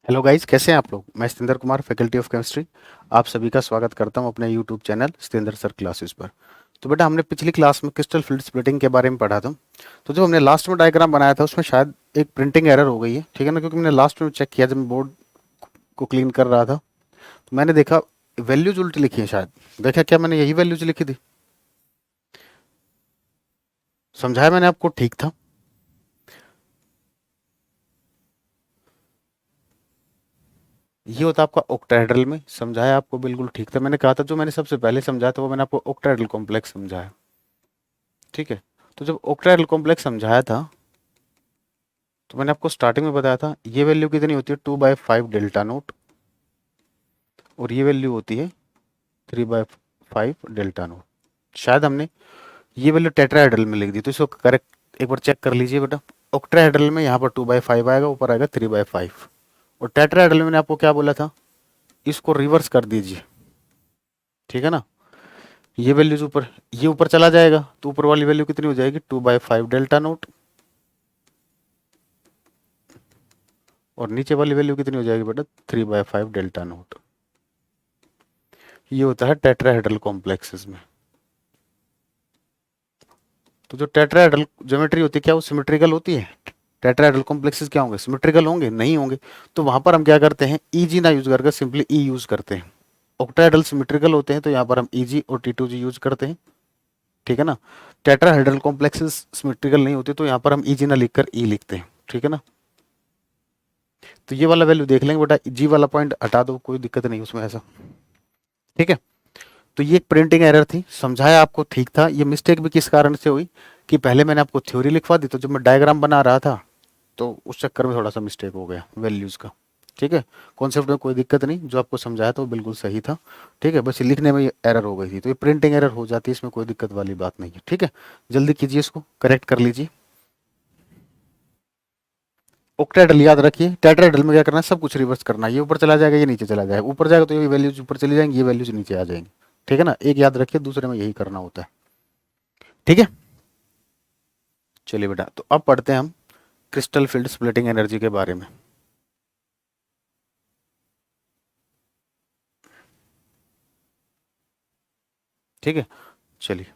Hello guys, कैसे हैं आप लोग। मैं Satendra Kumar, faculty of chemistry. आप सभी का स्वागत करता हूं अपने YouTube channel Satendra sir classes पर। तो बेटा, हमने पिछली क्लास में क्रिस्टल फील्ड स्प्लिटिंग के बारे में पढ़ा था। तो जो हमने लास्ट में डायग्राम बनाया था उसमें शायद एक प्रिंटिंग एरर हो गई है, ठीक है ना। क्योंकि मैंने लास्ट में चेक किया जब मैं बोर्ड को क्लीन कर रहा था, तो मैंने देखा वैल्यूज उल्टी लिखी है। शायद देखा क्या, मैंने यही वैल्यूज लिखी थी। समझाया मैंने आपको, ठीक था। ये होता आपका ऑक्टाहेड्रल में। समझाया आपको, बिल्कुल ठीक था। मैंने कहा था जो मैंने सबसे पहले समझाया था वो मैंने आपको ऑक्टाहेड्रल कॉम्प्लेक्स समझाया, ठीक है। तो जब ऑक्टाहेड्रल कॉम्प्लेक्स समझाया था तो मैंने आपको स्टार्टिंग में बताया था ये वैल्यू कितनी होती है, 2/5 डेल्टा नोट। और ये वैल्यू होती है 3/5 डेल्टा नोट। शायद हमने ये वैल्यू टेट्राहेड्रल में लिख दी, तो इसको करेक्ट एक बार चेक कर लीजिए बेटा। ऑक्टाहेड्रल में यहाँ पर 2/5 आएगा, ऊपर आएगा 3/5। और टेट्राहेड्रल में मैंने आपको क्या बोला था, इसको रिवर्स कर दीजिए, ठीक है ना। ये वैल्यूज ऊपर, ये ऊपर चला जाएगा तो ऊपर वाली वैल्यू कितनी हो जाएगी, 2/5 डेल्टा नोट। और नीचे वाली वैल्यू कितनी हो जाएगी बेटा, 3/5 डेल्टा नोट। ये होता है टेट्राहेड्रल कॉम्प्लेक्सेस में। तो जो टेट्राहेड्रल ज्योमेट्री होती है, क्या वो सिमेट्रिकल होती है। टेट्राहेड्रल कॉम्प्लेक्सेस क्या होंगे, सिमेट्रिकल होंगे, नहीं होंगे। तो वहां पर हम क्या करते हैं, ईजी ना यूज करके सिंपली ई यूज करते हैं। ऑक्टाहेड्रल सिमेट्रिकल होते हैं तो यहाँ पर हम ईजी और टी2जी यूज करते हैं, ठीक है ना। टेट्राहेड्रल कॉम्प्लेक्सेस सिमेट्रिकल नहीं होते तो यहाँ पर हम ईजी ना लिखकर ई लिखते हैं, ठीक है ना। तो ये वाला वैल्यू देख लेंगे बेटा, जी वाला पॉइंट हटा दो, कोई दिक्कत नहीं उसमें ऐसा, ठीक है। तो ये एक प्रिंटिंग एरर थी, समझाया आपको, ठीक था। ये मिस्टेक भी किस कारण से हुई कि पहले मैंने आपको थ्योरी लिखवा दी, तो जब मैं डायग्राम बना रहा था तो उस चक्कर में थोड़ा सा मिस्टेक हो गया वैल्यूज का, ठीक है। कॉन्सेप्ट में कोई दिक्कत नहीं, जो आपको समझाया था वो बिल्कुल सही था, ठीक है। बस ये लिखने में ये एरर हो गई थी, तो ये प्रिंटिंग एरर हो जाती है, इसमें कोई दिक्कत वाली बात नहीं है, ठीक है। जल्दी कीजिए, इसको करेक्ट कर लीजिए। ऑक्टाहेड्रल याद रखिए, टेट्राहेड्रल में क्या करना है, सब कुछ रिवर्स करना है। ये ऊपर चला जाएगा, ये नीचे चला जाएगा। ऊपर जाएगा तो ये वैल्यूज ऊपर चली जाएंगी, ये वैल्यूज नीचे आ जाएंगी, ठीक है ना। एक याद रखिए, दूसरे में यही करना होता है, ठीक है। चलिए बेटा, तो अब पढ़ते हैं हम क्रिस्टल फील्ड स्प्लिटिंग एनर्जी के बारे में, ठीक है। चलिए,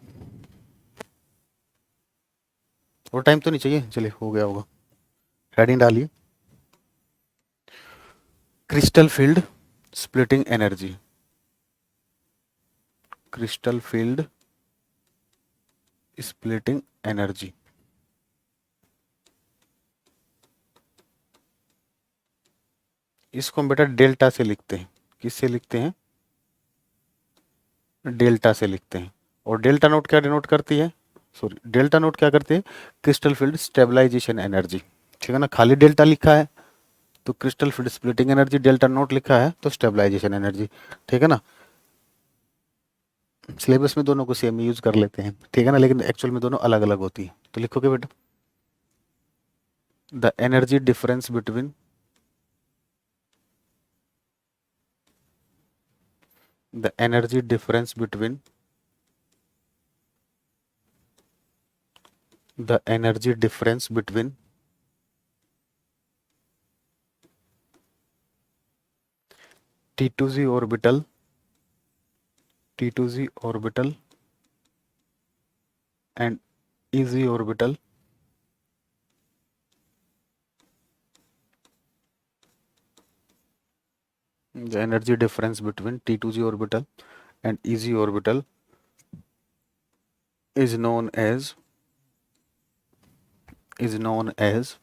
और टाइम तो नहीं चाहिए, चलिए हो गया होगा। हेडिंग डालिए, crystal field splitting energy. Crystal field splitting energy. इसको हम बेटा डेल्टा से लिखते हैं। किससे लिखते हैं, डेल्टा से लिखते हैं। और डेल्टा नोट क्या डिनोट करती है, सॉरी, डेल्टा नोट क्या करती है, क्रिस्टल फील्ड स्टेबलाइजेशन एनर्जी, ठीक है ना। खाली डेल्टा लिखा है तो crystal field splitting energy, delta note लिखा है तो स्टेबलाइजेशन एनर्जी, ठीक है ना। सिलेबस में दोनों को सेम यूज कर लेते हैं, ठीक है ना, लेकिन एक्चुअल में दोनों अलग अलग होती है। तो लिखोगे बेटा, the energy difference between, the energy difference between, the energy difference between T2z orbital, T2z orbital and EZ orbital, the energy difference between T2z orbital and EZ orbital is known as, is known as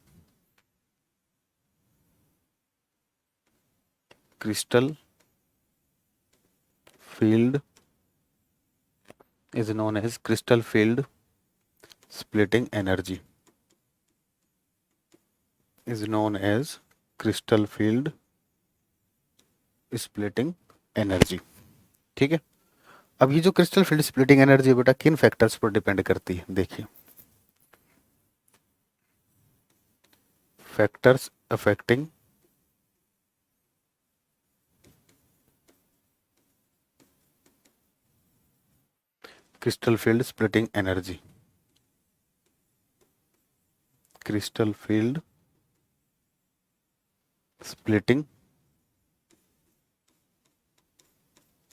crystal field, is known as crystal field splitting energy, is known as crystal field splitting energy, ठीक है। अब ये जो crystal field splitting energy है बेटा, किन factors पर depend करती है, देखिए। Factors affecting crystal field splitting energy, crystal field splitting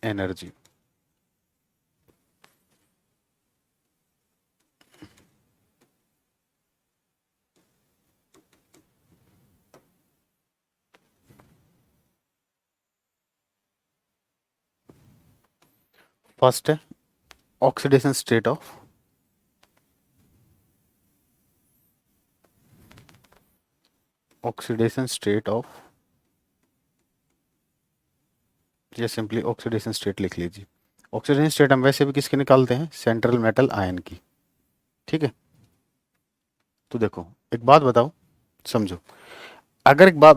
energy. First है oxidation state of oxidation state of, या सिंपली ऑक्सीडेशन स्टेट लिख लीजिए। ऑक्सीडेशन स्टेट हम वैसे भी किसके निकालते हैं, सेंट्रल मेटल आयन की। ठीक है, तो देखो एक बात बताओ, समझो। अगर एक बात,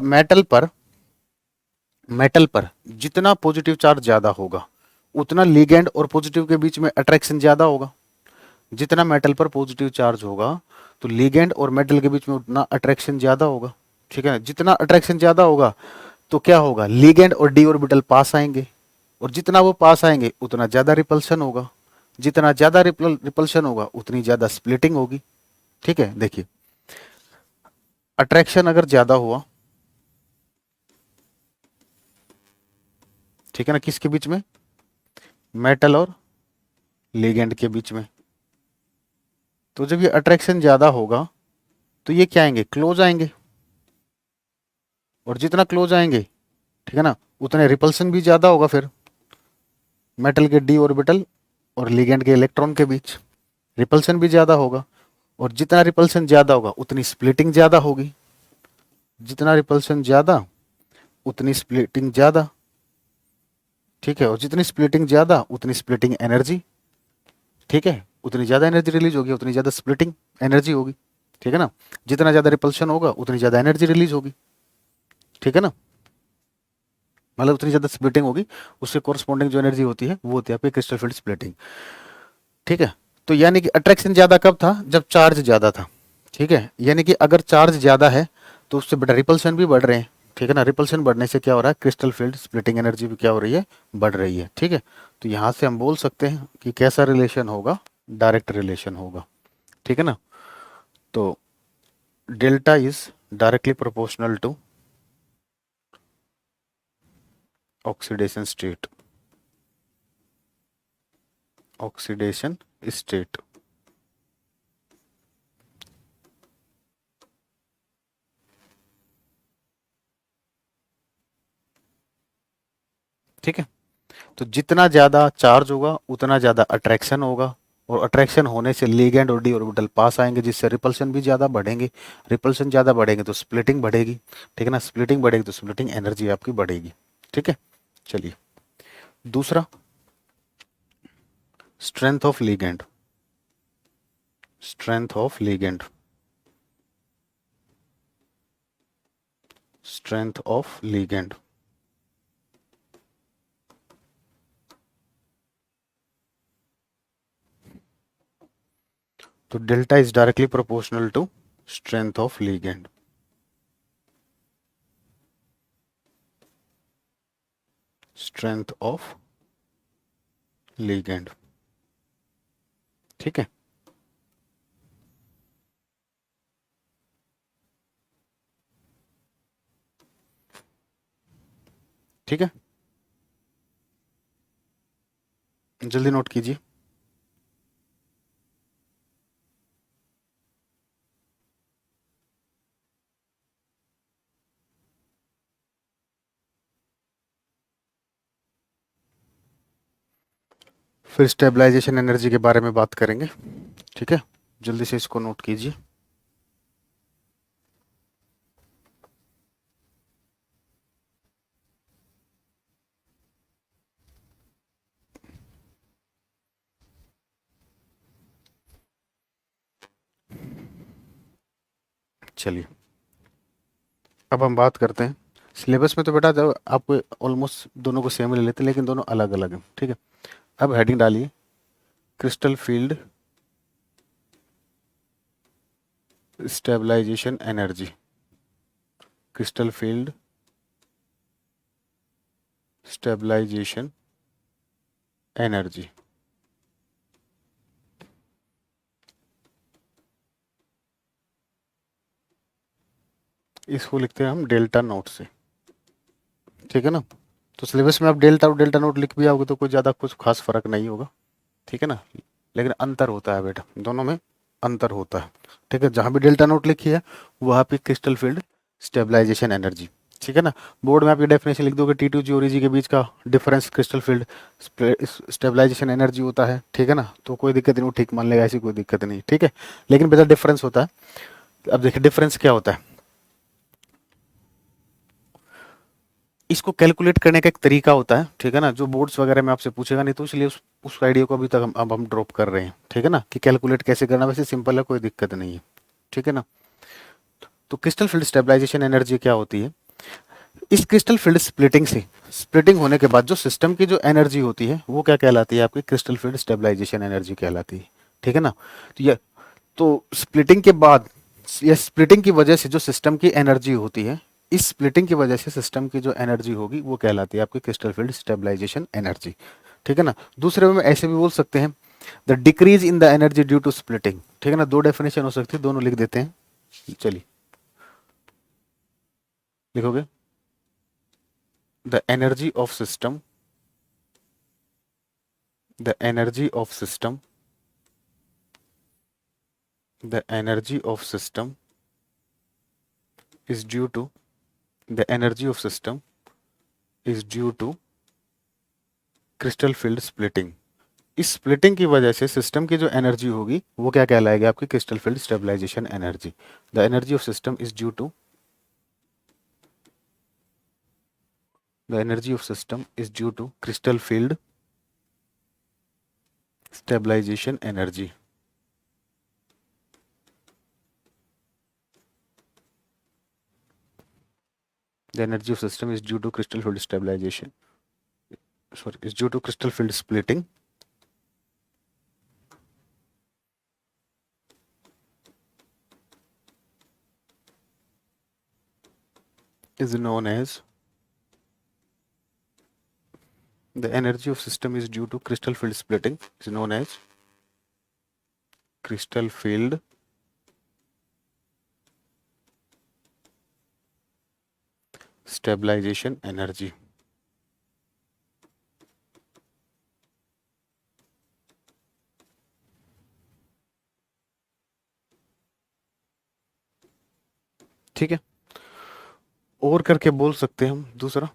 मेटल पर जितना पॉजिटिव चार्ज ज्यादा होगा उतना लिगेंड और पॉजिटिव के बीच में अट्रैक्शन ज्यादा होगा। जितना मेटल पर पॉजिटिव चार्ज होगा तो लिगेंड और मेटल के बीच में उतना अट्रैक्शन ज्यादा होगा। ठीक है ना, जितना अट्रैक्शन ज्यादा होगा तो क्या होगा, लिगेंड और डी ऑर्बिटल पास आएंगे, और जितना वो पास आएंगे उतना ज्यादा रिपल्शन होगा। जितना ज्यादा रिपल्शन होगा उतनी ज्यादा स्प्लिटिंग होगी। ठीक है, देखिए अट्रैक्शन अगर ज्यादा हुआ, ठीक है ना, किसके बीच में, मेटल और लिगेंड के बीच में, तो जब ये अट्रैक्शन ज्यादा होगा तो ये क्या आएंगे, क्लोज आएंगे, और जितना क्लोज आएंगे, ठीक है ना, उतने रिपल्सन भी ज्यादा होगा फिर मेटल के डी ऑर्बिटल और लिगेंड के इलेक्ट्रॉन के बीच रिपल्सन भी ज्यादा होगा, और जितना रिपल्सन ज्यादा होगा उतनी स्प्लिटिंग ज्यादा होगी। जितना रिपल्सन ज्यादा उतनी स्प्लिटिंग ज्यादा। ठीक है, और जितनी स्प्लिटिंग ज्यादा उतनी स्प्लिटिंग एनर्जी, ठीक है, उतनी ज्यादा एनर्जी रिलीज होगी, उतनी ज्यादा स्प्लिटिंग एनर्जी होगी। ठीक है ना, जितना ज्यादा रिपल्शन होगा उतनी ज्यादा एनर्जी रिलीज होगी। ठीक है ना, मतलब उतनी ज्यादा स्प्लिटिंग होगी, उससे कोरस्पॉन्डिंग जो एनर्जी होती है वो होती है आपकी क्रिस्टल फील्ड स्प्लिटिंग। ठीक है, तो यानी कि अट्रैक्शन ज्यादा कब था, जब चार्ज ज्यादा था। ठीक है, यानी कि अगर चार्ज ज्यादा है तो उससे बड़ा रिपल्शन भी बढ़ रहे हैं। ठीक है ना, रिपल्शन बढ़ने से क्या हो रहा है, क्रिस्टल फील्ड स्प्लिटिंग एनर्जी भी क्या हो रही है, बढ़ रही है। ठीक है, तो यहां से हम बोल सकते हैं कि कैसा रिलेशन होगा, डायरेक्ट रिलेशन होगा। ठीक है ना, तो delta is directly proportional to oxidation state, oxidation state. ठीक है, तो जितना ज्यादा चार्ज होगा उतना ज्यादा अट्रैक्शन होगा, और अट्रैक्शन होने से लिगेंड और डी ऑर्बिटल पास आएंगे, जिससे रिपल्शन भी ज्यादा बढ़ेंगे। रिपल्शन ज्यादा बढ़ेंगे तो स्प्लिटिंग बढ़ेगी। ठीक है ना, स्प्लिटिंग बढ़ेगी तो स्प्लिटिंग एनर्जी आपकी बढ़ेगी। ठीक है, चलिए दूसरा, strength of ligand, strength of ligand, strength of ligand. तो delta is directly proportional to strength of ligand. Strength of ligand. ठीक है, ठीक है, जल्दी नोट कीजिए। फिर स्टेबलाइजेशन एनर्जी के बारे में बात करेंगे। ठीक है, जल्दी से इसको नोट कीजिए। चलिए अब हम बात करते हैं, सिलेबस में तो बेटा जब आपको ऑलमोस्ट दोनों को सेम ले लेते हैं, लेकिन दोनों अलग अलग हैं। ठीक है, अब हेडिंग डालिए, crystal field stabilisation energy, crystal field stabilisation energy. इसको लिखते हैं हम डेल्टा नोट से। ठीक है ना, तो सिलेबस में आप डेल्टा और डेल्टा नोट लिख भी आओगे तो कोई ज़्यादा कुछ खास फर्क नहीं होगा, ठीक है ना। लेकिन अंतर होता है बेटा, दोनों में अंतर होता है, ठीक है। जहाँ भी डेल्टा नोट लिखी है वहाँ पे क्रिस्टल फील्ड स्टेबलाइजेशन एनर्जी, ठीक है ना। बोर्ड में आप ये डेफिनेशन लिख दोगे टी टू जी और ई जी के बीच का difference crystal field stabilisation energy होता है, ठीक है ना। तो कोई दिक्कत नहीं, वो ठीक मान लेगा, ऐसी कोई दिक्कत नहीं, ठीक है। लेकिन बेटा डिफरेंस होता है। अब देखिए डिफरेंस क्या होता है, इसको कैलकुलेट करने का एक तरीका होता है, ठीक है ना, जो बोर्ड्स वगैरह में आपसे पूछेगा नहीं, तो इसलिए उस आइडिया को अभी तक हम ड्रॉप कर रहे हैं, ठीक है ना, कि कैलकुलेट कैसे करना। वैसे सिंपल है, कोई दिक्कत नहीं है, ठीक है ना। तो क्रिस्टल फील्ड स्टेबलाइजेशन एनर्जी क्या होती है, इस क्रिस्टल फील्ड स्प्लिटिंग से, स्प्लिटिंग होने के बाद जो सिस्टम की जो एनर्जी होती है वो क्या कहलाती है, आपकी क्रिस्टल फील्ड स्टेबलाइजेशन एनर्जी कहलाती है, ठीक है ना। तो ये, तो स्प्लिटिंग के बाद या स्प्लिटिंग की वजह से जो सिस्टम की एनर्जी होती है, इस स्प्लिटिंग की वजह से सिस्टम की जो एनर्जी होगी वो कहलाती है आपकी क्रिस्टल फील्ड स्टेबलाइजेशन एनर्जी, ठीक है ना। दूसरे में ऐसे भी बोल सकते हैं, the decrease in the energy due to splitting, ठीक है ना। दो डेफिनेशन हो सकती है, दोनों लिख देते हैं, चलिए लिखोगे। The energy of system, the energy of system, the energy of system is due to, the energy of system is due to crystal field splitting। इस स्प्लिटिंग की वजह से सिस्टम की जो एनर्जी होगी वो क्या कहलाएगी, आपकी crystal field stabilisation energy. The energy of system is due to, the energy of system is due to crystal field stabilisation energy. The energy of system is due to crystal field stabilization, sorry, is due to crystal field splitting, is known as, the energy of system is due to crystal field splitting is known as crystal field stabilization energy। ठीक है, और करके बोल सकते हैं हम दूसरा,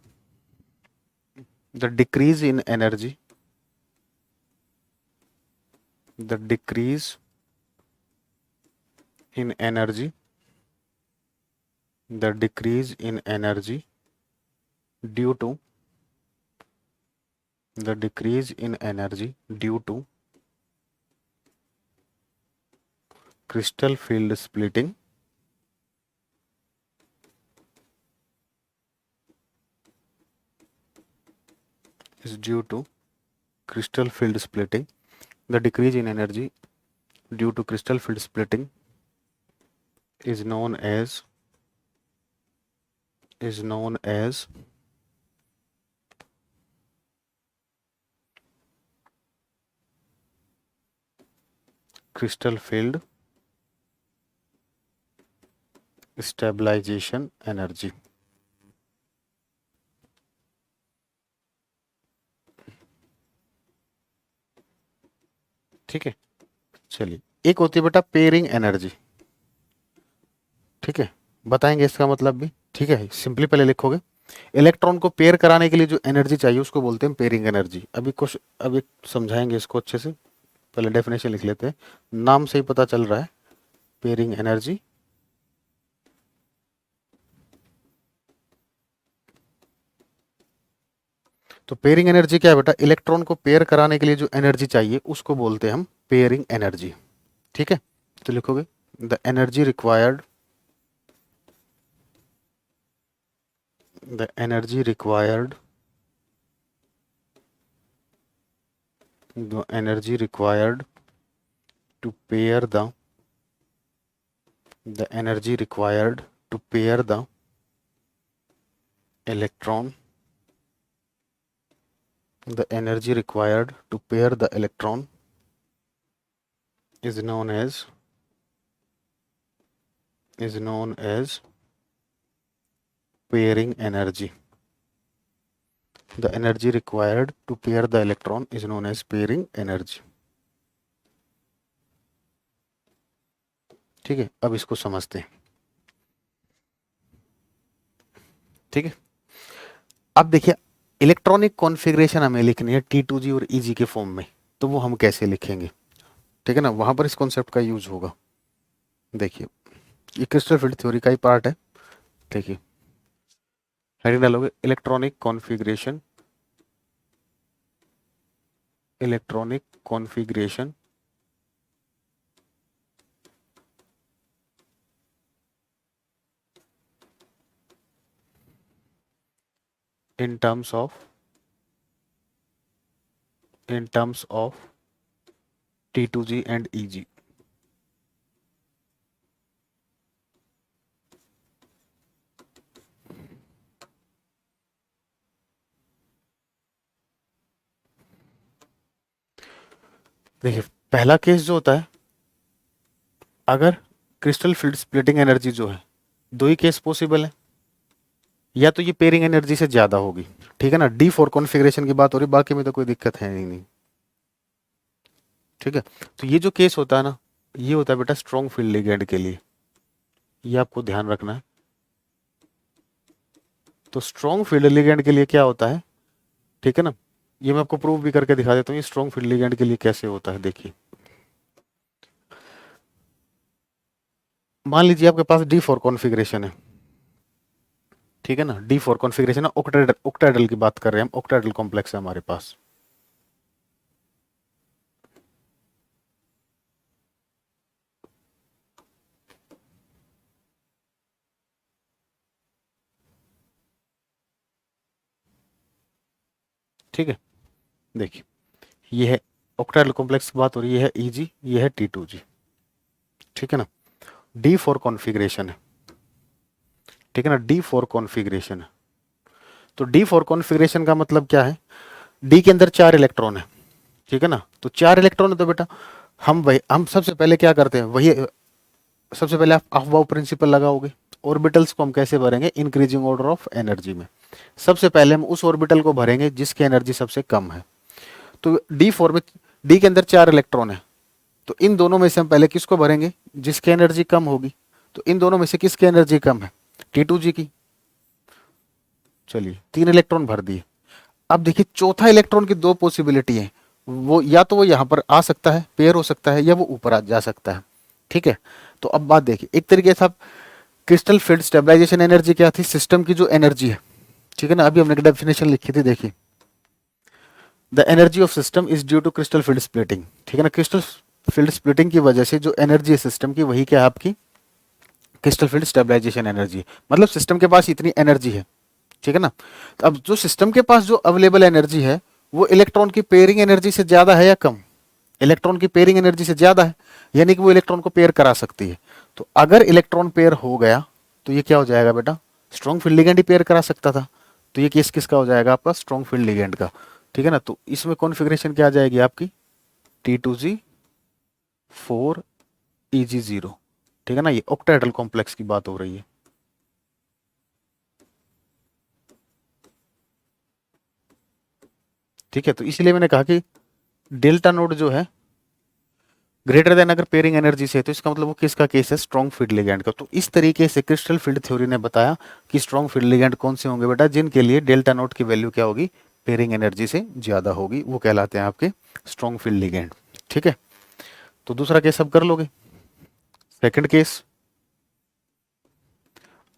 the decrease in energy, the decrease in energy, the decrease in energy due to, the decrease in energy due to crystal field splitting is due to crystal field splitting, the decrease in energy due to crystal field splitting is known as, is known as crystal field stabilization energy। ठीक है, चलिए एक होती है बेटा pairing energy, ठीक है, बताएंगे इसका मतलब भी, ठीक है। सिंपली पहले लिखोगे, इलेक्ट्रॉन को पेयर कराने के लिए जो एनर्जी चाहिए उसको बोलते हैं पेयरिंग एनर्जी। अभी समझाएंगे इसको अच्छे से, पहले डेफिनेशन लिख लेते हैं, नाम से ही पता चल रहा है, पेयरिंग एनर्जी। तो पेयरिंग एनर्जी क्या है बेटा, इलेक्ट्रॉन को पेयर कराने के लिए जो एनर्जी चाहिए उसको बोलते हैं हम पेयरिंग एनर्जी, ठीक है। तो लिखोगे the energy required, the energy required, the energy required to pair the energy required to pair the electron, the energy required to pair the electron is known as, is known as pairing energy। The energy required to pair the electron is known as pairing energy. ठीक है, अब इसको समझते हैं। ठीक है, अब देखिए इलेक्ट्रॉनिक कॉन्फ़िगरेशन हमें लिखनी है T2G और EG के फॉर्म में, तो वो हम कैसे लिखेंगे? ठीक है ना, वहां पर इस कॉन्सेप्ट का यूज होगा। देखिए ये क्रिस्टल फील्ड थ्योरी का ही पार्ट है। देखिए हेडिंग डालोगे electronic configuration in terms of T2G and EG। देखिए पहला केस जो होता है, अगर क्रिस्टल फील्ड स्प्लिटिंग एनर्जी जो है, दो ही केस पॉसिबल है, या तो ये पेयरिंग एनर्जी से ज्यादा होगी, ठीक है ना, D4 कॉन्फ़िगरेशन की बात हो रही, बाकी में तो कोई दिक्कत है ही नहीं। ठीक है, तो ये जो केस होता है ना, ये होता है बेटा स्ट्रॉन्ग फील्ड लिगेंड के लिए, ये आपको ध्यान रखना है। तो स्ट्रॉन्ग फील्ड लिगेंड के लिए क्या होता है, ठीक है ना, ये मैं आपको प्रूव भी करके दिखा देता हूँ ये स्ट्रॉन्ग फील्ड लिगेंड के लिए कैसे होता है। देखिए मान लीजिए आपके पास D4 कॉन्फ़िगरेशन है, ठीक है ना, D4 कॉन्फ़िगरेशन है, ऑक्टाहेड्रल की बात कर रहे हैं हम, ऑक्टाहेड्रल कॉम्प्लेक्स है हमारे पास। ठीक है, देखिए ये है ऑक्टाहेड्रल कॉम्प्लेक्स की बात हो रही है, EG, ये है T2G। ठीक है ना, D4 कॉन्फ़िगरेशन है, ठीक है ना, D4 कॉन्फ़िगरेशन है। तो D4 कॉन्फ़िगरेशन का मतलब क्या है, D के अंदर 4 इलेक्ट्रॉन है, ठीक है ना, तो 4 इलेक्ट्रॉन है, तो बेटा हम सबसे पहले क्या करते हैं, वही सबसे पहले आप अफबाउ प्रिंसिपल लगाओगे। ऑर्बिटल्स को हम कैसे भरेंगे, इंक्रीजिंग ऑर्डर ऑफ एनर्जी में। सबसे पहले हम उस ऑर्बिटल को भरेंगे जिसकी एनर्जी सबसे कम है। तो D4 में D के अंदर 4 इलेक्ट्रॉन है, तो इन दोनों में से हम पहले किसको भरेंगे, जिसकी एनर्जी कम होगी। तो इन दोनों में से किसकी एनर्जी कम है, T2G की। चलिए 3 इलेक्ट्रॉन भर दिए। अब देखिए चौथा इलेक्ट्रॉन की दो पॉसिबिलिटी है, वो या तो वो यहाँ पर आ सकता है, पेयर हो सकता है, या वो ऊपर आ जा सकता है। ठीक है, तो अब बात देखिए, एक तरीके से आप क्रिस्टल फील्ड स्टेबलाइजेशन एनर्जी क्या थी, सिस्टम की जो एनर्जी है, ठीक है ना, अभी हमने डेफिनेशन लिखी थी, देखिए the energy of system is due to crystal field splitting. ठीक है ना, क्रिस्टल फील्ड स्प्लिटिंग की वजह से जो एनर्जी है सिस्टम की, वही क्या है आपकी क्रिस्टल फील्ड स्टेबलाइजेशन एनर्जी, मतलब सिस्टम के पास इतनी एनर्जी है। ठीक है ना, तो अब जो सिस्टम के पास जो अवेलेबल एनर्जी है, वो इलेक्ट्रॉन की पेयरिंग एनर्जी से ज्यादा है या कम, इलेक्ट्रॉन की पेयरिंग एनर्जी से ज्यादा है, यानी कि वो इलेक्ट्रॉन को पेयर करा सकती है। तो अगर इलेक्ट्रॉन पेयर हो गया तो ये क्या हो जाएगा बेटा, स्ट्रॉन्ग फील्ड लिगेंड ही पेयर करा सकता था, तो ये केस किसका हो जाएगा आपका, स्ट्रॉन्ग फील्ड लिगेंड का। ठीक है ना, तो इसमें कॉन्फ़िगरेशन क्या आ जाएगी आपकी, T2G 4 EG0। ठीक है ना, ये ऑक्टाहेड्रल कॉम्प्लेक्स की बात हो रही है। ठीक है, तो इसलिए मैंने कहा कि डेल्टा नोड जो है ग्रेटर देन अगर पेयरिंग एनर्जी से है, तो इसका मतलब वो किसका केस है, स्ट्रॉन्ग फील्ड लिगेंड का। तो इस तरीके से क्रिस्टल फील्ड थ्योरी ने बताया कि स्ट्रॉन्ग फील्ड लिगेंड कौन से होंगे बेटा, जिनके लिए डेल्टा नोट की वैल्यू क्या होगी, पेयरिंग एनर्जी से ज्यादा होगी, वो कहलाते हैं आपके स्ट्रॉन्ग फील्ड लिगेंड। ठीक है, तो दूसरा केस अब कर लोगे। सेकंड केस,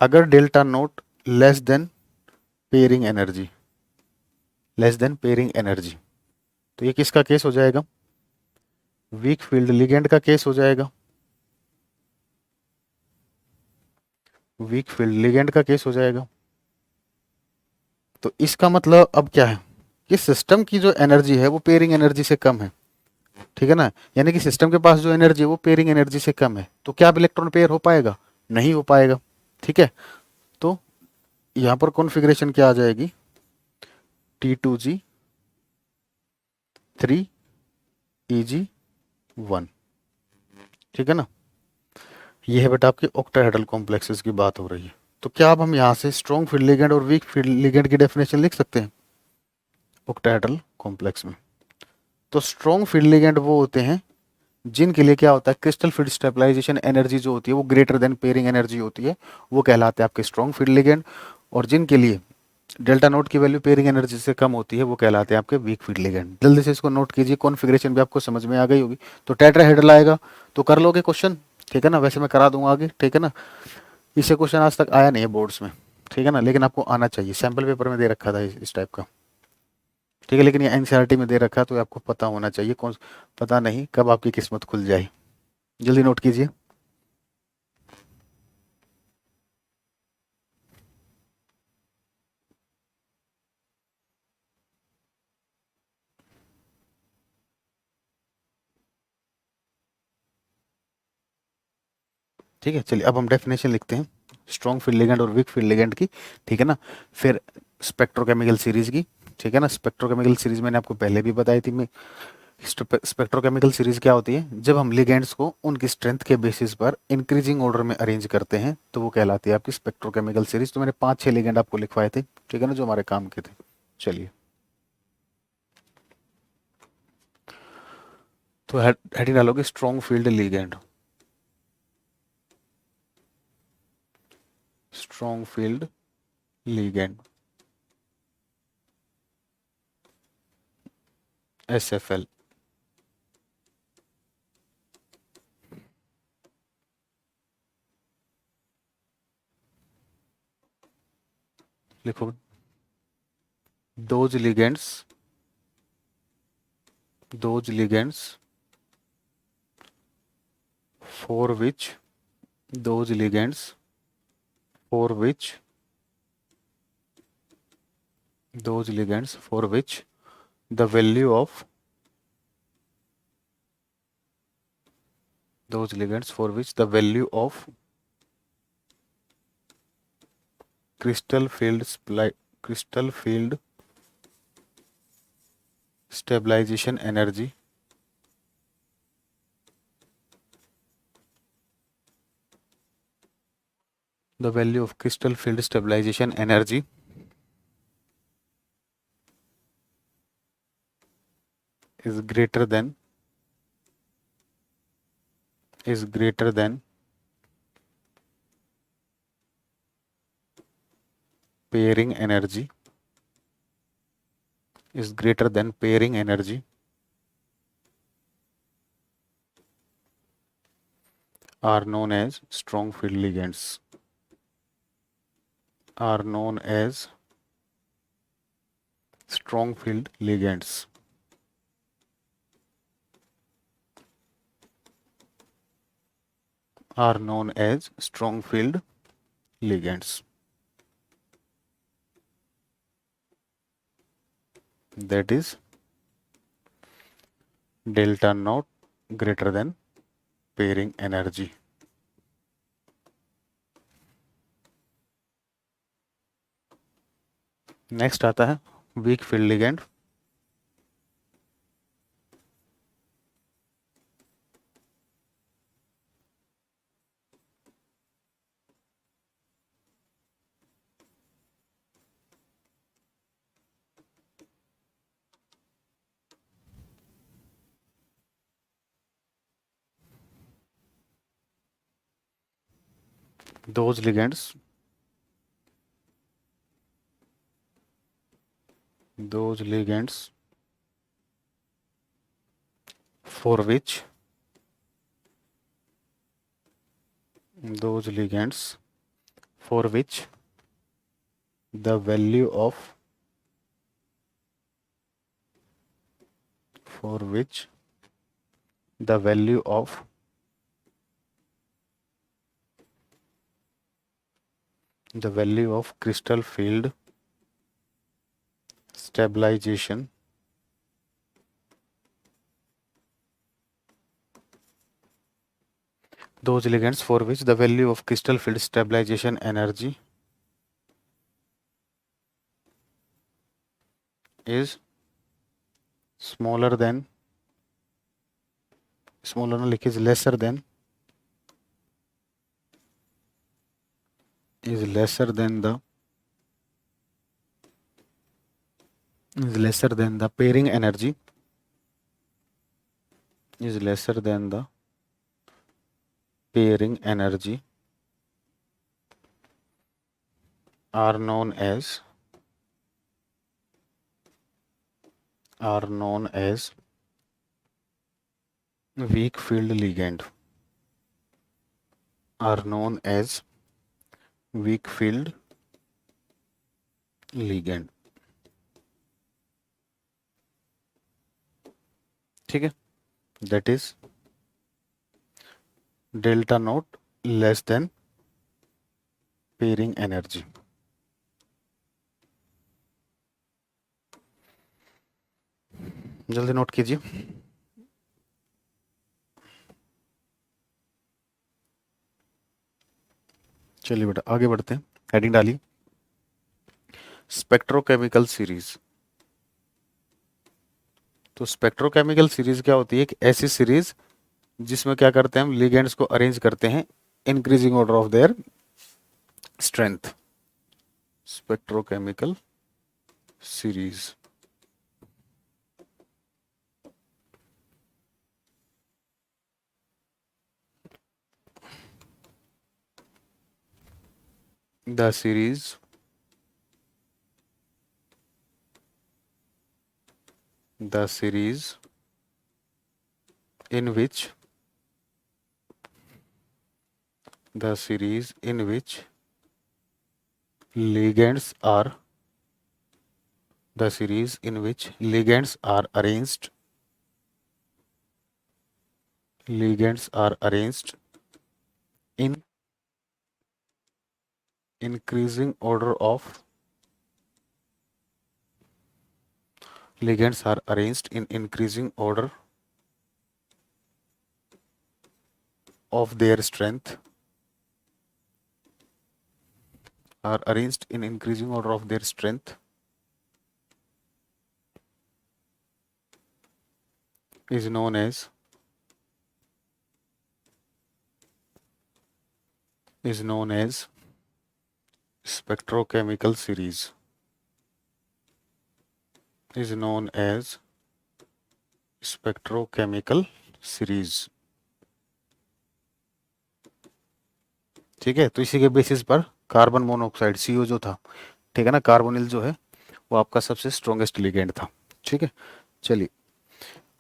अगर delta naught less than pairing energy, less than pairing energy, तो ये किसका केस हो जाएगा, वीक फील्ड लिगेंड का केस हो जाएगा, वीक फील्ड लिगेंड का केस हो जाएगा। तो इसका मतलब अब क्या है कि सिस्टम की जो एनर्जी है वो पेयरिंग एनर्जी से कम है। ठीक है ना, यानी कि सिस्टम के पास जो एनर्जी है वो पेयरिंग एनर्जी से कम है, तो क्या अब इलेक्ट्रॉन पेयर हो पाएगा, नहीं हो पाएगा। ठीक है, तो यहां पर कॉन्फ़िगरेशन क्या आ जाएगी, T2G 3 EG1। ठीक है ना, ये है बेटा आपकी ऑक्टाहेड्रल कॉम्प्लेक्सेस की बात हो रही है। तो क्या अब हम यहाँ से स्ट्रॉन्ग फील्ड लिगेंड और वीक फील्ड लिगेंड की डेफिनेशन लिख सकते हैं, ऑक्टाहेड्रल कॉम्प्लेक्स में। तो स्ट्रॉन्ग फील्ड लिगेंड वो होते हैं जिनके लिए क्या होता है, क्रिस्टल फील्ड स्टेबलाइजेशन एनर्जी जो होती है वो ग्रेटर देन पेयरिंग एनर्जी होती है, वो कहलाते हैं आपके स्ट्रॉन्ग फील्ड लिगेंड। और जिनके लिए डेल्टा नोट की वैल्यू पेयरिंग एनर्जी से कम होती है वो कहलाते हैं आपके वीक फील्ड लिगेंड। जल्दी से इसको नोट कीजिए, कॉन्फ़िगरेशन भी आपको समझ में आ गई होगी। तो टेट्राहेड्रल आएगा तो कर लोगे क्वेश्चन, ठीक है ना, वैसे मैं करा दूंगा आगे, ठीक है ना। इससे क्वेश्चन आज तक आया नहीं है बोर्ड्स में, ठीक है ना, लेकिन आपको आना चाहिए, सैम्पल पेपर में दे रखा था इस टाइप का, ठीक है, लेकिन ये एनसीईआरटी में दे रखा है तो आपको पता होना चाहिए, कौन, पता नहीं कब आपकी किस्मत खुल जाए। जल्दी नोट कीजिए। ठीक है, चलिए अब हम डेफिनेशन लिखते हैं स्ट्रॉन्ग फील्ड लिगेंड और वीक फील्ड लिगेंड की, ठीक है ना। फिर स्पेक्ट्रोकेमिकल सीरीज की, ठीक है ना। स्पेक्ट्रोकेमिकल सीरीज मैंने आपको पहले भी बताई थी। मैं स्पेक्ट्रोकेमिकल सीरीज क्या होती है, जब हम लिगेंड्स को उनकी स्ट्रेंथ के बेसिस पर इंक्रीजिंग ऑर्डर में अरेंज करते हैं तो वो कहलाती है आपकी स्पेक्ट्रोकेमिकल सीरीज। तो मैंने 5-6 लिगेंड आपको लिखवाए थे, ठीक है ना, जो हमारे काम के थे। चलिए, तो हेडिंग डालोगे strong field ligand, strong field ligand, SFL। लिखो, those ligands, those ligands for which, those ligands for which, those ligands for which the value of, those ligands for which the value of crystal field crystal field stabilization energy, the value of crystal field stabilization energy is greater than, is greater than pairing energy, is greater than pairing energy, are known as strong field ligands, are known as strong field ligands, are known as strong field ligands. That is delta naught greater than pairing energy. Next आता है weak field ligand. those ligands, those ligands for which, those ligands for which the value of, for which the value of the value of crystal field stabilization, those ligands for which the value of crystal field stabilization energy is smaller than, smaller ना लिखिए, lesser than, is lesser than the is lesser than the pairing energy, is lesser than the pairing energy, are known as weak field ligand, are known as weak field ligand. ठीक है, that is delta naught less than pairing energy. जल्दी note कीजिए. चलिए बेटा आगे बढ़ते हैं. Heading डालिए, स्पेक्ट्रोकेमिकल सीरीज. तो स्पेक्ट्रोकेमिकल सीरीज क्या होती है? एक ऐसी सीरीज जिसमें क्या करते हैं हम, लिगेंड्स को अरेंज करते हैं increasing order of their strength. Spectrochemical series. The series in which ligands are arranged in increasing order of ligands are arranged in increasing order of their strength, are arranged in increasing order of their strength is known as spectrochemical series. Is known as spectrochemical series. ठीक है, तो इसी के basis पर carbon monoxide CO जो था, ठीक है ना, कार्बोनिल जो है वो आपका सबसे स्ट्रॉन्गेस्ट लिगेंड था. ठीक है, चलिए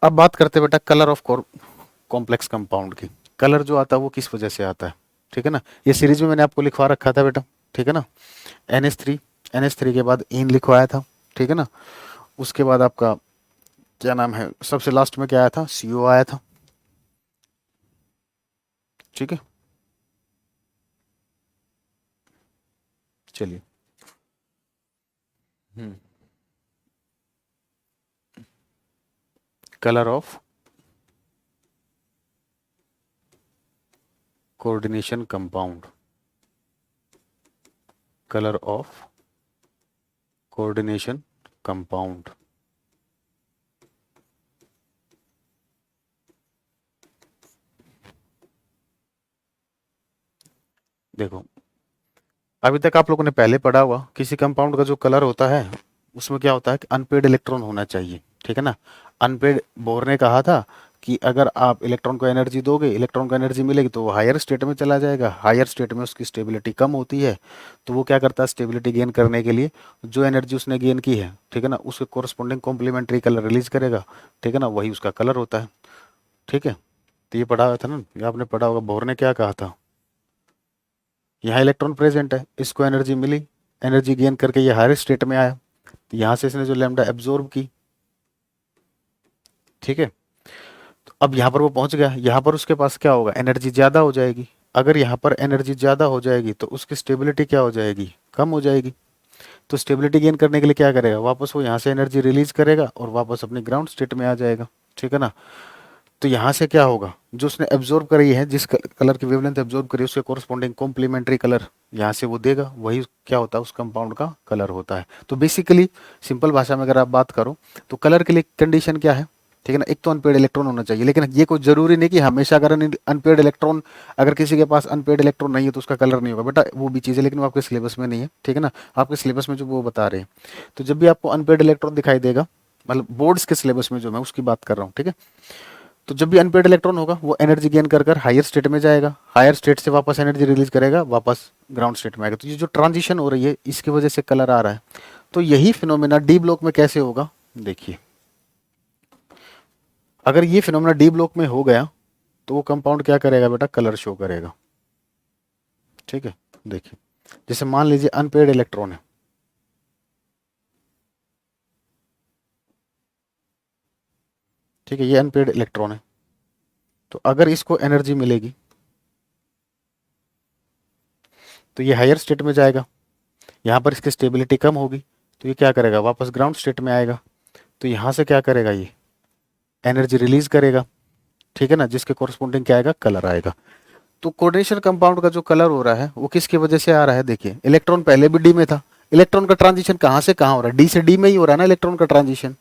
अब बात करते हैं बेटा कलर ऑफ कॉम्प्लेक्स कंपाउंड की. कलर जो आता है वो किस वजह से आता है? ठीक है ना, ये सीरीज में मैंने आपको लिखवा रखा था बेटा. ठीक है ना, NH3 के बाद इन लिखवाया था. ठीक है ना, उसके बाद आपका क्या नाम है, सबसे लास्ट में क्या आया था? CO आया था. ठीक है, चलिए colour of coordination compound. Colour of coordination compound. देखो अभी तक आप लोगों ने पहले पढ़ा हुआ, किसी कंपाउंड का जो कलर होता है उसमें क्या होता है कि अनपेड इलेक्ट्रॉन होना चाहिए. ठीक है ना, अनपेड बोर ने कहा था कि अगर आप इलेक्ट्रॉन को एनर्जी दोगे, इलेक्ट्रॉन को एनर्जी मिलेगी तो वो हायर स्टेट में चला जाएगा. हायर स्टेट में उसकी स्टेबिलिटी कम होती है, तो वो क्या करता है, स्टेबिलिटी गेन करने के लिए जो एनर्जी उसने गेन की है, ठीक है ना, उसके कोरस्पॉन्डिंग कॉम्प्लीमेंट्री कलर रिलीज करेगा. ठीक है ना, वही उसका कलर होता है. ठीक है, तो ये पढ़ा हुआ था ना, ये आपने पढ़ा होगा. बोर ने क्या कहा था, यहाँ इलेक्ट्रॉन प्रेजेंट है, इसको एनर्जी मिली, एनर्जी गेन करके ये हायर स्टेट में आया, तो यहाँ से इसने जो लैम्डा एब्जॉर्ब की. ठीक है, तो अब यहाँ पर वो पहुंच गया, यहाँ पर उसके पास क्या होगा, एनर्जी ज़्यादा हो जाएगी. अगर यहाँ पर एनर्जी ज़्यादा हो जाएगी तो उसकी स्टेबिलिटी क्या हो जाएगी, कम हो जाएगी. तो स्टेबिलिटी गेन करने के लिए क्या करेगा, वापस वो यहाँ से एनर्जी रिलीज करेगा और वापस अपनी ग्राउंड स्टेट में आ जाएगा. ठीक है ना, तो यहाँ से क्या होगा, जो उसने एब्जॉर्ब करी है, जिस कलर की वेवलेंथ एब्जॉर्ब करी है, उसके कोरस्पॉन्डिंग कॉम्प्लीमेंट्री कलर यहाँ से वो देगा, वही क्या होता है, उस कंपाउंड का कलर होता है. तो बेसिकली सिंपल भाषा में अगर आप बात करो तो कलर के लिए कंडीशन क्या है, ठीक है ना। एक तो अनपेड इलेक्ट्रॉन होना चाहिए, लेकिन ये कोई जरूरी नहीं कि हमेशा अगर अनपेड इलेक्ट्रॉन, अगर किसी के पास अनपेड इलेक्ट्रॉन नहीं है तो उसका कलर नहीं होगा बेटा, वो भी चीज़ है, लेकिन वो आपके सिलेबस में नहीं है। ठीक है ना, आपके सिलेबस में जो वो बता रहे हैं, तो जब भी आपको अनपेड इलेक्ट्रॉन दिखाई देगा, मतलब बोर्ड्स के सिलेबस में जो मैं उसकी बात कर रहा हूँ, ठीक है, तो जब भी अनपेड इलेक्ट्रॉन होगा वो एनर्जी गेन कर कर हायर स्टेट में जाएगा, हायर स्टेट से वापस एनर्जी रिलीज करेगा, वापस ग्राउंड स्टेट में आएगा। तो ये जो ट्रांजिशन हो रही है इसकी वजह से कलर आ रहा है। तो यही फिनोमेना डी ब्लॉक में कैसे होगा, देखिए, अगर ये फिनोमेना डी ब्लॉक में हो गया तो वो कंपाउंड क्या करेगा बेटा, कलर शो करेगा। ठीक है, देखिए, जैसे मान लीजिए अनपेड इलेक्ट्रॉन है, ठीक है, ये अनपेड इलेक्ट्रॉन है, तो अगर इसको एनर्जी मिलेगी तो ये हायर स्टेट में जाएगा, यहाँ पर इसकी स्टेबिलिटी कम होगी, तो ये क्या करेगा, वापस ग्राउंड स्टेट में आएगा। तो यहाँ से क्या करेगा, ये एनर्जी रिलीज करेगा, ठीक है ना, जिसके कोरस्पोंडिंग क्या आएगा, कलर आएगा। तो कोऑर्डिनेशन कंपाउंड का जो कलर हो रहा है वो किसकी वजह से आ रहा है, देखिए, इलेक्ट्रॉन पहले भी डी में था, इलेक्ट्रॉन का ट्रांजिशन कहाँ से कहाँ हो रहा है, डी से डी में ही हो रहा है ना इलेक्ट्रॉन का ट्रांजिशन।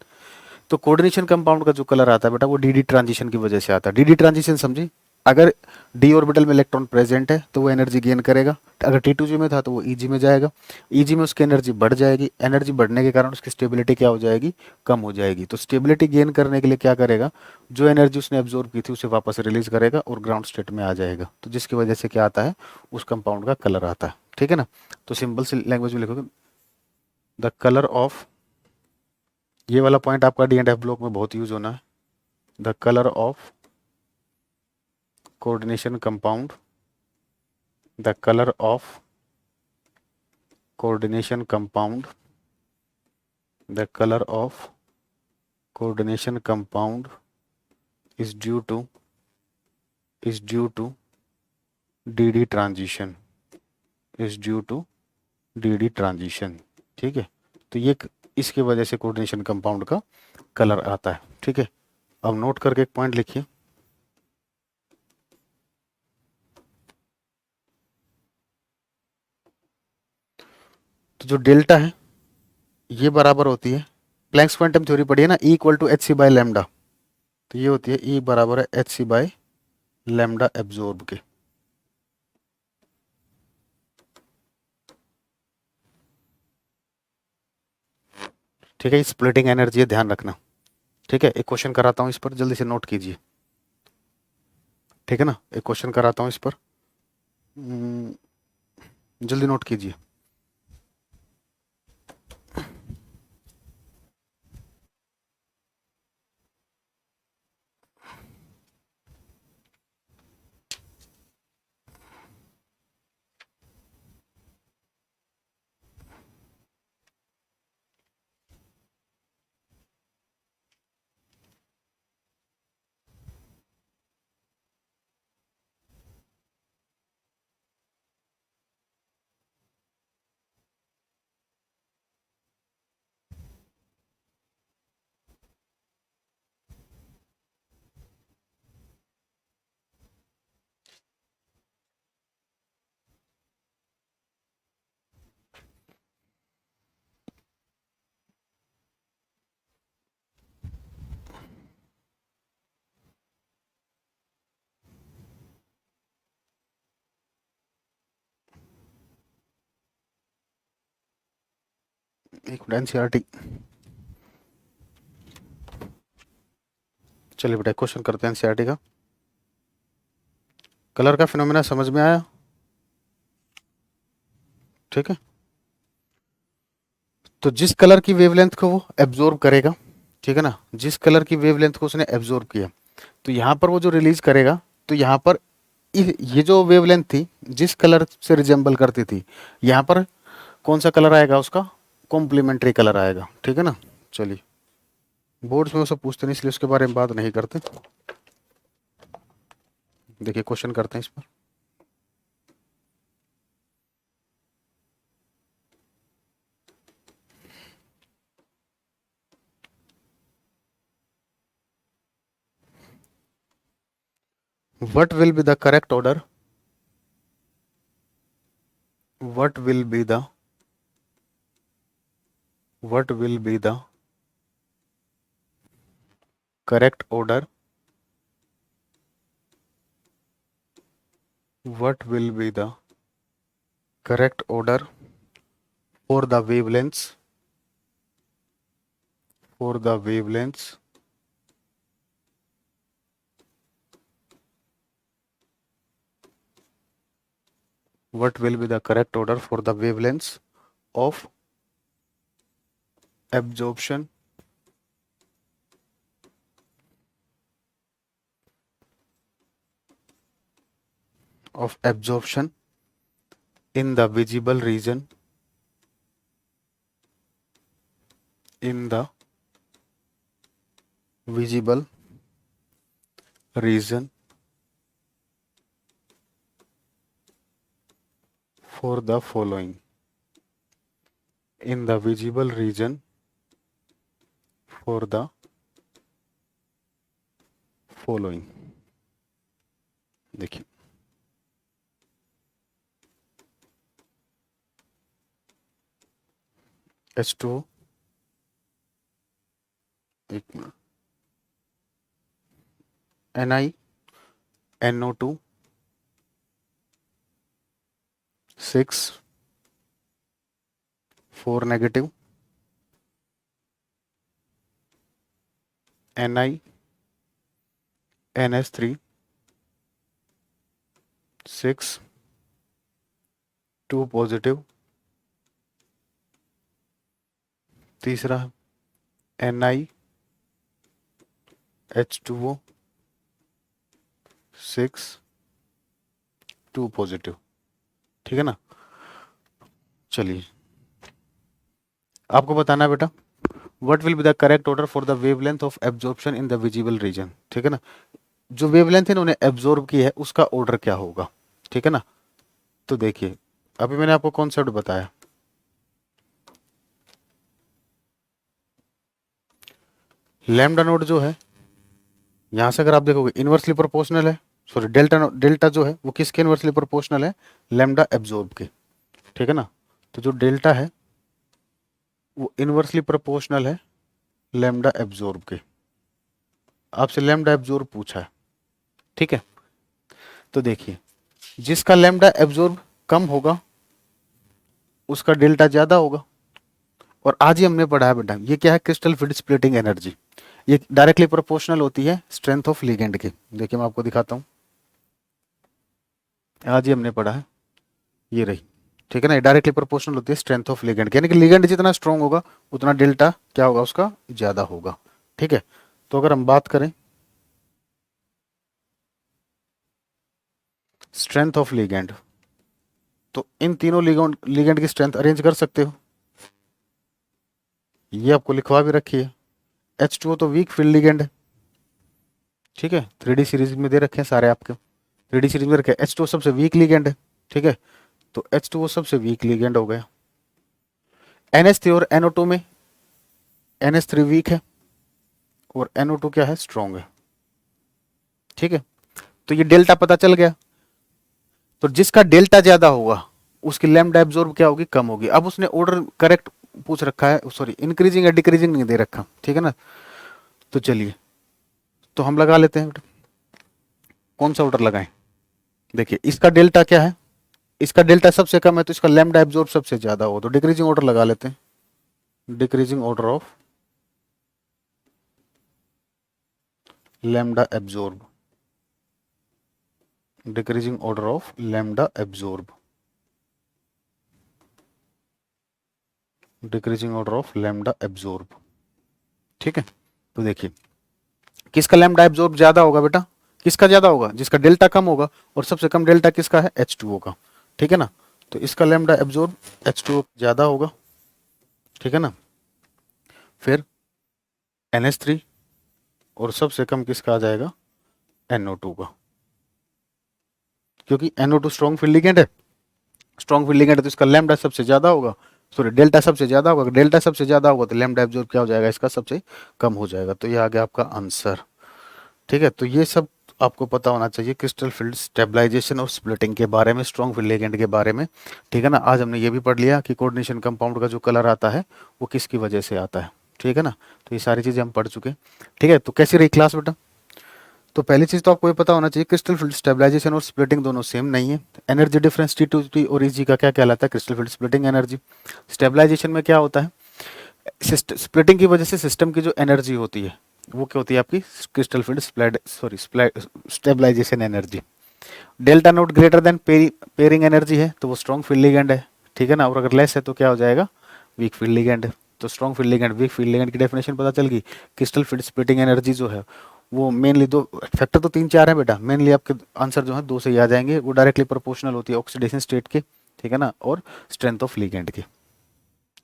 तो कोऑर्डिनेशन कंपाउंड का जो कलर आता है बेटा वो डी डी ट्रांजिशन की वजह से आता है। डी डी ट्रांजिशन समझी, अगर डी ऑर्बिटल में इलेक्ट्रॉन प्रेजेंट है तो वो एनर्जी गेन करेगा, अगर टी टू जी में था तो वो ईजी में जाएगा, ईजी में उसकी एनर्जी बढ़ जाएगी, एनर्जी बढ़ने के कारण उसकी स्टेबिलिटी क्या हो जाएगी, कम हो जाएगी। तो स्टेबिलिटी गेन करने के लिए क्या करेगा, जो एनर्जी उसने एब्जॉर्ब की थी उसे वापस रिलीज करेगा और ग्राउंड स्टेट में आ जाएगा। तो जिसकी वजह से क्या आता है, उस कंपाउंड का कलर आता है। ठीक है ना, तो सिंपल सी लैंग्वेज में लिखोगे, द कलर ऑफ, ये वाला पॉइंट आपका डी एंड एफ ब्लॉक में बहुत यूज होना है, the colour of coordination compound, the color of coordination compound, the color of coordination compound is due to dd transition, is due to dd transition। ठीक है, तो ये इसकी वजह से कोऑर्डिनेशन कंपाउंड का कलर आता है। ठीक है, अब नोट करके एक पॉइंट लिखिए, तो जो डेल्टा है ये बराबर होती है, प्लैंक्स क्वांटम थ्योरी पढ़ी है ना, E equal to H C by lambda, तो ये होती है ई बराबर है H C by lambda absorb के। ठीक है, स्प्लिटिंग एनर्जी है, ध्यान रखना। ठीक है, एक क्वेश्चन कराता हूँ इस पर, जल्दी से नोट कीजिए। ठीक है ना, एक क्वेश्चन कराता हूँ इस पर, जल्दी नोट कीजिए। एक मिनट, एनसीईआरटी, चलिए बेटा क्वेश्चन करते हैं एनसीईआरटी का। कलर का फिनोमेना समझ में आया? ठीक है, तो जिस कलर की वेवलेंथ को वो एब्जॉर्ब करेगा, ठीक है ना, जिस कलर की वेवलेंथ को उसने एब्जॉर्ब किया, तो यहाँ पर वो जो रिलीज करेगा, तो यहाँ पर ये जो वेवलेंथ थी जिस कलर से रिजेंबल करती थी, यहाँ पर कौन सा कलर आएगा, उसका कॉम्प्लीमेंट्री कलर आएगा। ठीक है ना, चलिए, बोर्ड्स में वो सब पूछते नहीं इसलिए उसके बारे में बात नहीं करते। देखिए क्वेश्चन करते हैं इस पर, what will be the correct order, what will be the what will be the correct order, what will be the correct order for the wavelengths, for the wavelengths what will be the correct order for the wavelengths of absorption in the visible region, in the visible region for the following, in the visible region for the following. देखिए H2O, एक minute, Ni, NO2, 6, 4 negative, Ni, NS3, 6, 2 positive, तीसरा Ni, H2O, 6, 2 positive. ठीक है ना। चलिए आपको बताना है बेटा what will be the correct order for the wavelength of absorption in the visible region. ठीक है ना, जो वेवलेंथ इन्होंने एब्जॉर्ब की है उसका ऑर्डर क्या होगा। ठीक है ना, तो देखिए अभी मैंने आपको कॉन्सेप्ट बताया, लैम्डा नोट जो है यहां से अगर आप देखोगे इनवर्सली प्रोपोर्शनल है, सॉरी डेल्टा जो है वो किसके इनवर्सली प्रोपोर्शनल है, लैम्डा एब्जॉर्ब के। ठीक है ना, तो जो डेल्टा है वो इनवर्सली प्रोपोर्शनल है लैम्डा एब्जॉर्ब के। आपसे लैम्डा एब्जॉर्ब पूछा है। ठीक है, तो देखिए जिसका लैम्डा एब्जॉर्ब कम होगा उसका डेल्टा ज्यादा होगा। और आज ही हमने पढ़ा है बेटा ये क्या है, क्रिस्टल फील्ड स्प्लिटिंग एनर्जी, ये डायरेक्टली प्रोपोर्शनल होती है स्ट्रेंथ ऑफ लिगेंड के। देखिए मैं आपको दिखाता हूं, आज ही हमने पढ़ा है, ये रही। ठीक है ना, डायरेक्टली प्रोपोर्शनल होती है स्ट्रेंथ ऑफ लिगेंड के, यानी कि लिगेंड जितना स्ट्रॉन्ग होगा उतना डेल्टा क्या होगा, उसका ज्यादा होगा। ठीक है, तो अगर हम बात करें स्ट्रेंथ ऑफ लिगेंड, तो इन तीनों लिगेंड की स्ट्रेंथ अरेंज कर सकते हो, ये आपको लिखवा भी रखी है। H2O तो वीक फील्ड लिगेंड है। ठीक है, 3D सीरीज में दे रखे हैं सारे आपके, 3D सीरीज में रखे H2O सबसे वीक लिगेंड है। ठीक है, तो H2O सबसे वीक लिगेंड हो गया। NH3 और NO2 में NH3 वीक है और NO2 क्या है, स्ट्रॉन्ग है। ठीक है, तो ये डेल्टा पता चल गया। तो जिसका डेल्टा ज्यादा होगा उसकी लैम्डा एब्जॉर्ब क्या होगी, कम होगी। अब उसने ऑर्डर करेक्ट पूछ रखा है, सॉरी इंक्रीजिंग या डिक्रीजिंग नहीं दे रखा। ठीक है ना, तो चलिए तो हम लगा लेते हैं, कौन सा ऑर्डर लगाएं। देखिए इसका डेल्टा क्या है, इसका डेल्टा सबसे कम है तो इसका लैम्डा एब्जॉर्ब सबसे ज्यादा हो, तो डिक्रीजिंग ऑर्डर लगा लेते हैं, decreasing order of lambda absorb, decreasing order of lambda absorb, decreasing order of lambda absorb. ठीक है, तो देखिए किसका लैम्डा एब्जॉर्ब ज्यादा होगा बेटा, किसका ज्यादा होगा, जिसका डेल्टा कम होगा, और सबसे कम डेल्टा किसका है, H2O का। ठीक है ना, तो इसका लैम्डा एब्जॉर्ब H2O ज्यादा होगा। ठीक है ना, फिर NH3 और सबसे कम किसका आ जाएगा, NO2 का, क्योंकि NO2 स्ट्रॉन्ग फील्ड लिगेंड है, स्ट्रॉन्ग फील्ड लिगेंड है तो इसका लैम्डा सबसे ज्यादा होगा, सॉरी डेल्टा सबसे ज्यादा होगा, डेल्टा सबसे ज्यादा होगा तो लैम्डा एब्जॉर्ब क्या हो जाएगा, इसका सबसे कम हो जाएगा। तो ये आ गया आपका आंसर। ठीक है, तो ये सब आपको पता होना चाहिए क्रिस्टल फील्ड स्टेबलाइजेशन और स्प्लिटिंग के बारे में, स्ट्रॉन्ग फील्ड लिगेंड के बारे में। ठीक है ना, आज हमने ये भी पढ़ लिया कि कोऑर्डिनेशन कंपाउंड का जो कलर आता है वो किसकी वजह से आता है। ठीक है ना। तो ये सारी चीज़ें हम पढ़ चुके हैं। ठीक है, तो कैसी रही क्लास बेटा? तो पहली चीज़ तो आपको ये पता होना चाहिए, क्रिस्टल फील्ड स्टेबलाइजेशन और स्प्लिटिंग दोनों सेम नहीं है। Energy difference T two T और जी का क्या कहलाता है? Crystal field splitting energy. Stabilisation में क्या होता है, स्प्लिटिंग की वजह से सिस्टम की जो एनर्जी होती है वो क्या होती है आपकी? Crystal field stabilisation energy. Delta nought greater than pairing energy है तो वो स्ट्रॉन्ग फील्ड लिगेंड है, ठीक है ना। और अगर लेस है तो क्या हो जाएगा? वीक फील्ड लिगेंड है। तो strong field ligand, weak field ligand की डेफिनेशन पता चल गई। क्रिस्टल फील्ड स्प्लिटिंग एनर्जी जो है वो मेनली दो फैक्टर, तो तीन चार है बेटा, मेनली आपके आंसर जो है दो से ही आ जाएंगे। वो डायरेक्टली प्रोपोर्शनल होती है ऑक्सीडेशन स्टेट के, ठीक है ना, और स्ट्रेंथ ऑफ लिगेंड के।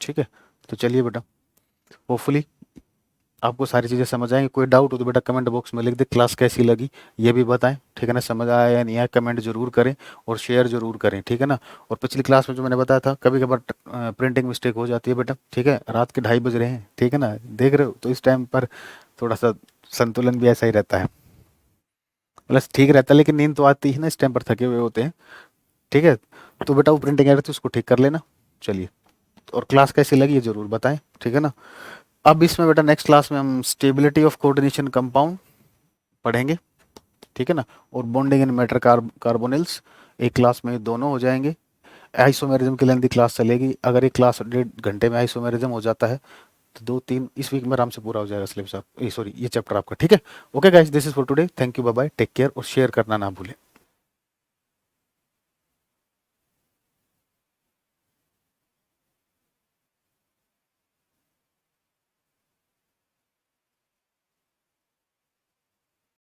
ठीक है, तो चलिए बेटा, होपफुली आपको सारी चीज़ें समझ आएंगी। कोई डाउट हो तो बेटा कमेंट बॉक्स में लिख दे, क्लास कैसी लगी ये भी बताएं, ठीक है ना। समझ आया या नहीं आया कमेंट जरूर करें और शेयर जरूर करें, ठीक है ना। और पिछली क्लास में जो मैंने बताया था, कभी कभार प्रिंटिंग मिस्टेक हो जाती है बेटा, ठीक है। रात के 2:30 बज रहे हैं, ठीक है ना, देख रहे हो, तो इस टाइम पर थोड़ा सा संतुलन भी ऐसा ही रहता है, प्लस ठीक रहता है, लेकिन नींद तो आती है ना, इस टाइम पर थके हुए होते हैं, ठीक है। तो बेटा वो प्रिंटिंग एरर थी, उसको ठीक कर लेना। चलिए, और क्लास कैसी लगी ये जरूर बताएं, ठीक है ना। अब इसमें बेटा नेक्स्ट क्लास में हम स्टेबिलिटी ऑफ कोऑर्डिनेशन कंपाउंड पढ़ेंगे, ठीक है ना। और बॉन्डिंग इन मेटर कार्बोनिल्स एक क्लास में दोनों हो जाएंगे। आइसोमेरिज्म की लेंथी क्लास चलेगी, अगर एक क्लास 1.5 घंटे में आइसोमेरिज्म हो जाता है तो 2-3 इस वीक में आराम से पूरा हो जाएगा सिलेबस, आप सॉरी ये चैप्टर आपका, ठीक है। Okay guys, this is for today, thank you, bye bye, take care, और शेयर करना ना भूलें।